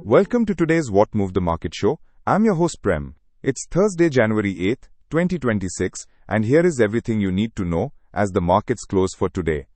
Welcome to today's What Moved the Market show. I'm your host Prem. It's Thursday, January 8th, 2026, and here is everything you need to know as the markets close for today.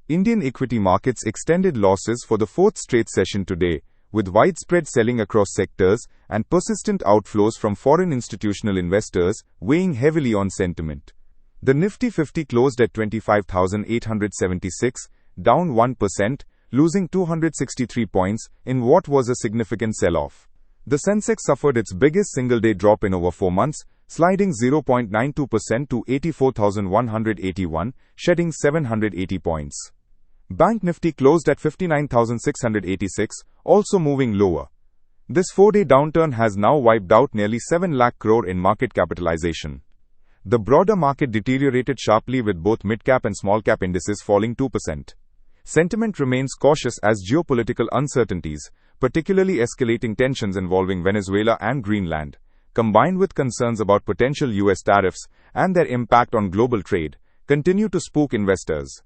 Indian equity markets extended losses for the fourth straight session today, with widespread selling across sectors and persistent outflows from foreign institutional investors weighing heavily on sentiment. The Nifty 50 closed at 25,876, down 1%, losing 263 points in what was a significant sell-off. The Sensex suffered its biggest single-day drop in over 4 months, sliding 0.92% to 84,181, shedding 780 points. Bank Nifty closed at 59,686, also moving lower. This 4-day downturn has now wiped out nearly 7 lakh crore in market capitalization. The broader market deteriorated sharply with both mid-cap and small-cap indices falling 2%. Sentiment remains cautious as geopolitical uncertainties, particularly escalating tensions involving Venezuela and Greenland, combined with concerns about potential US tariffs and their impact on global trade, continue to spook investors.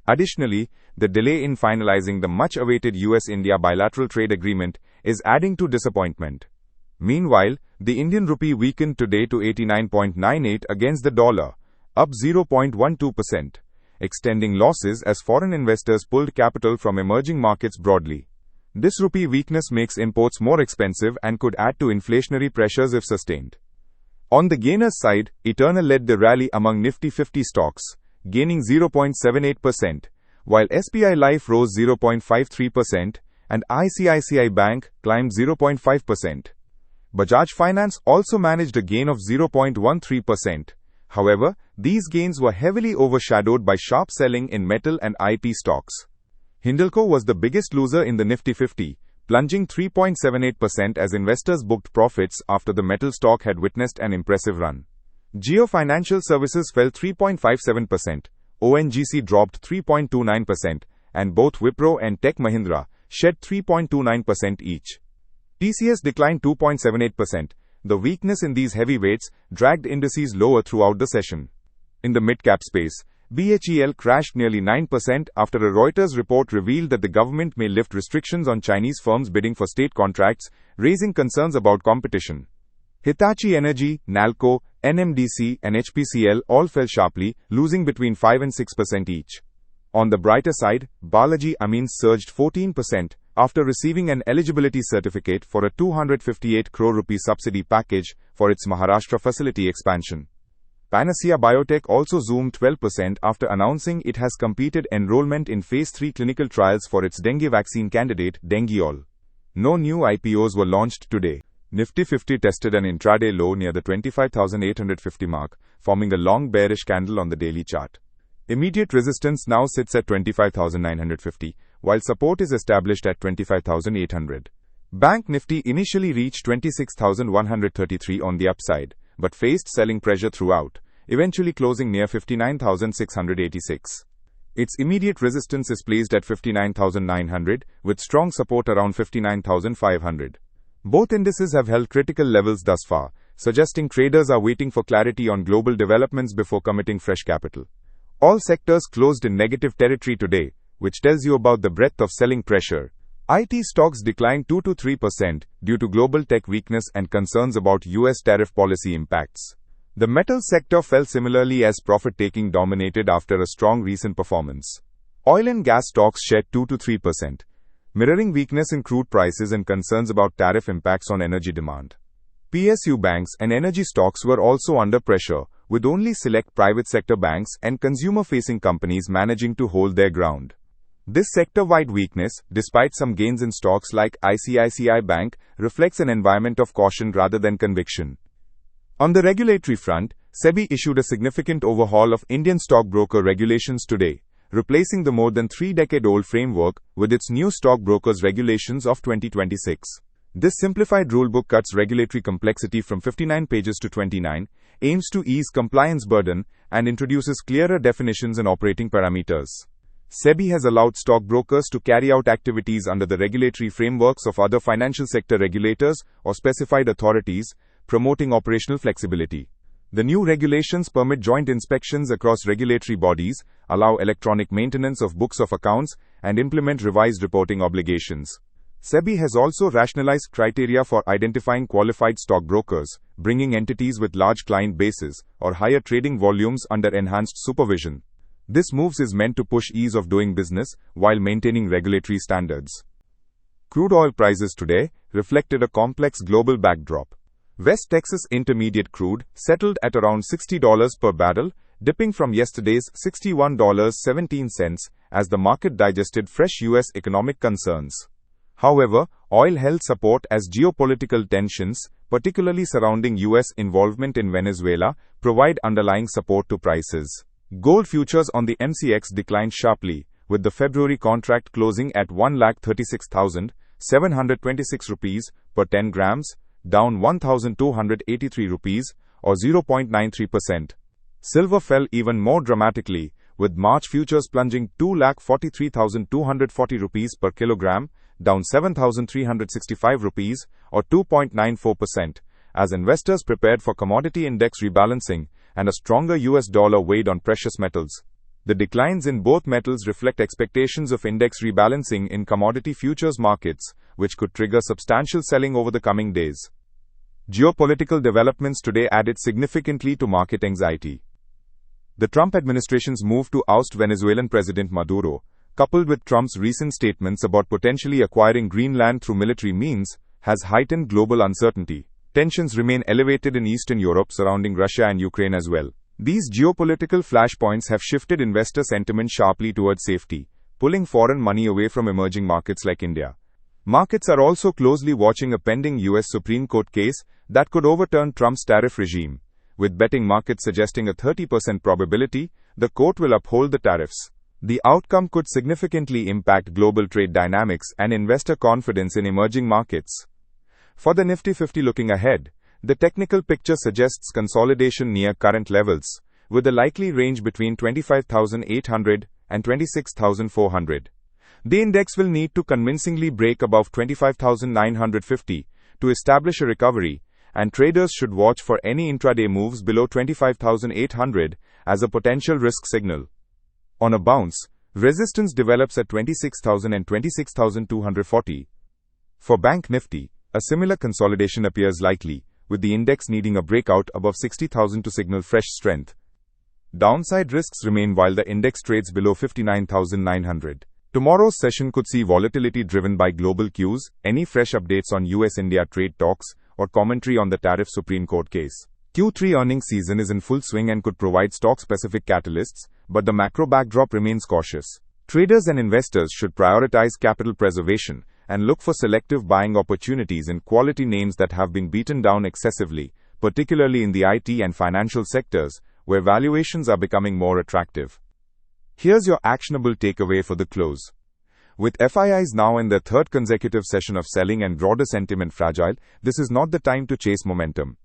Additionally, the delay in finalizing the much-awaited US-India bilateral trade agreement is adding to disappointment. Meanwhile, the Indian rupee weakened today to 89.98 against the dollar, up 0.12%, extending losses as foreign investors pulled capital from emerging markets broadly. This rupee weakness makes imports more expensive and could add to inflationary pressures if sustained. On the gainers' side, Eternal led the rally among Nifty 50 stocks, gaining 0.78%, while SBI Life rose 0.53% and ICICI Bank climbed 0.5%. Bajaj Finance also managed a gain of 0.13%. However, these gains were heavily overshadowed by sharp selling in metal and IP stocks. Hindalco was the biggest loser in the Nifty 50, plunging 3.78% as investors booked profits after the metal stock had witnessed an impressive run. Jio Financial Services fell 3.57%, ONGC dropped 3.29%, and both Wipro and Tech Mahindra shed 3.29% each. TCS declined 2.78%. The weakness in these heavyweights dragged indices lower throughout the session. In the mid-cap space, BHEL crashed nearly 9% after a Reuters report revealed that the government may lift restrictions on Chinese firms bidding for state contracts, raising concerns about competition. Hitachi Energy, Nalco, NMDC, and HPCL all fell sharply, losing between 5 and 6% each. On the brighter side, Balaji Amines surged 14% after receiving an eligibility certificate for a 258 crore rupee subsidy package for its Maharashtra facility expansion. Panacea Biotec also zoomed 12% after announcing it has completed enrollment in Phase 3 clinical trials for its dengue vaccine candidate, dengue. No new IPOs were launched today. Nifty 50 tested an intraday low near the 25,850 mark, forming a long bearish candle on the daily chart. Immediate resistance now sits at 25,950, while support is established at 25,800. Bank Nifty initially reached 26,133 on the upside, but faced selling pressure throughout, eventually closing near 59,686. Its immediate resistance is placed at 59,900, with strong support around 59,500. Both indices have held critical levels thus far, suggesting traders are waiting for clarity on global developments before committing fresh capital. All sectors closed in negative territory today, which tells you about the breadth of selling pressure. IT stocks declined 2 to 3% due to global tech weakness and concerns about US tariff policy impacts. The metal sector fell similarly as profit-taking dominated after a strong recent performance. Oil and gas stocks shed 2 to 3%, mirroring weakness in crude prices and concerns about tariff impacts on energy demand. PSU Banks and energy stocks were also under pressure, with only select private sector banks and consumer-facing companies managing to hold their ground. This sector-wide weakness, despite some gains in stocks like ICICI Bank, reflects an environment of caution rather than conviction. On the regulatory front, SEBI issued a significant overhaul of Indian stockbroker regulations today, replacing the more than 3-decade-old framework with its new Stockbrokers Regulations of 2026. This simplified rulebook cuts regulatory complexity from 59 pages to 29, aims to ease compliance burden, and introduces clearer definitions and operating parameters. SEBI has allowed stockbrokers to carry out activities under the regulatory frameworks of other financial sector regulators or specified authorities, promoting operational flexibility. The new regulations permit joint inspections across regulatory bodies, allow electronic maintenance of books of accounts, and implement revised reporting obligations. SEBI has also rationalized criteria for identifying qualified stockbrokers, bringing entities with large client bases or higher trading volumes under enhanced supervision. This move is meant to push ease of doing business while maintaining regulatory standards. Crude oil prices today reflected a complex global backdrop. West Texas Intermediate crude settled at around $60 per barrel, dipping from yesterday's $61.17 as the market digested fresh U.S. economic concerns. However, oil held support as geopolitical tensions, particularly surrounding U.S. involvement in Venezuela, provide underlying support to prices. Gold futures on the MCX declined sharply, with the February contract closing at 1,36,726 rupees per 10 grams, down 1,283 rupees, or 0.93%. Silver fell even more dramatically, with March futures plunging 2,43,240 rupees per kilogram, down 7,365 rupees, or 2.94%, as investors prepared for commodity index rebalancing and a stronger US dollar weighed on precious metals. The declines in both metals reflect expectations of index rebalancing in commodity futures markets, which could trigger substantial selling over the coming days. Geopolitical developments today added significantly to market anxiety. The Trump administration's move to oust Venezuelan President Maduro, coupled with Trump's recent statements about potentially acquiring Greenland through military means, has heightened global uncertainty. Tensions remain elevated in Eastern Europe surrounding Russia and Ukraine as well. These geopolitical flashpoints have shifted investor sentiment sharply towards safety, pulling foreign money away from emerging markets like India. Markets are also closely watching a pending U.S. Supreme Court case that could overturn Trump's tariff regime, with betting markets suggesting a 30% probability the court will uphold the tariffs. The outcome could significantly impact global trade dynamics and investor confidence in emerging markets. For the Nifty 50 looking ahead, the technical picture suggests consolidation near current levels, with a likely range between 25,800 and 26,400. The index will need to convincingly break above 25,950 to establish a recovery, and traders should watch for any intraday moves below 25,800 as a potential risk signal. On a bounce, resistance develops at 26,000 and 26,240. For Bank Nifty, a similar consolidation appears likely, with the index needing a breakout above 60,000 to signal fresh strength. Downside risks remain while the index trades below 59,900. Tomorrow's session could see volatility driven by global cues, any fresh updates on US-India trade talks, or commentary on the tariff Supreme Court case. Q3 earnings season is in full swing and could provide stock-specific catalysts, but the macro backdrop remains cautious. Traders and investors should prioritize capital preservation and look for selective buying opportunities in quality names that have been beaten down excessively, particularly in the IT and financial sectors, where valuations are becoming more attractive. Here's your actionable takeaway for the close. With FIIs now in their third consecutive session of selling and broader sentiment fragile, this is not the time to chase momentum.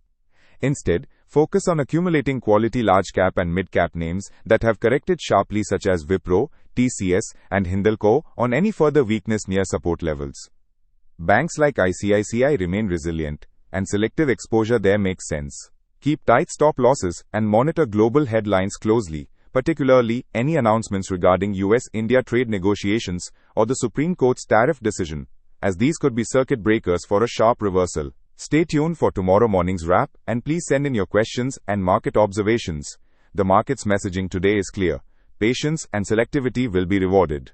Instead, focus on accumulating quality large-cap and mid-cap names that have corrected sharply, such as Wipro, TCS, and Hindalco, on any further weakness near support levels. Banks like ICICI remain resilient, and selective exposure there makes sense. Keep tight stop losses and monitor global headlines closely, particularly any announcements regarding US-India trade negotiations or the Supreme Court's tariff decision, as these could be circuit breakers for a sharp reversal. Stay tuned for tomorrow morning's wrap, and please send in your questions and market observations. The market's messaging today is clear. Patience and selectivity will be rewarded.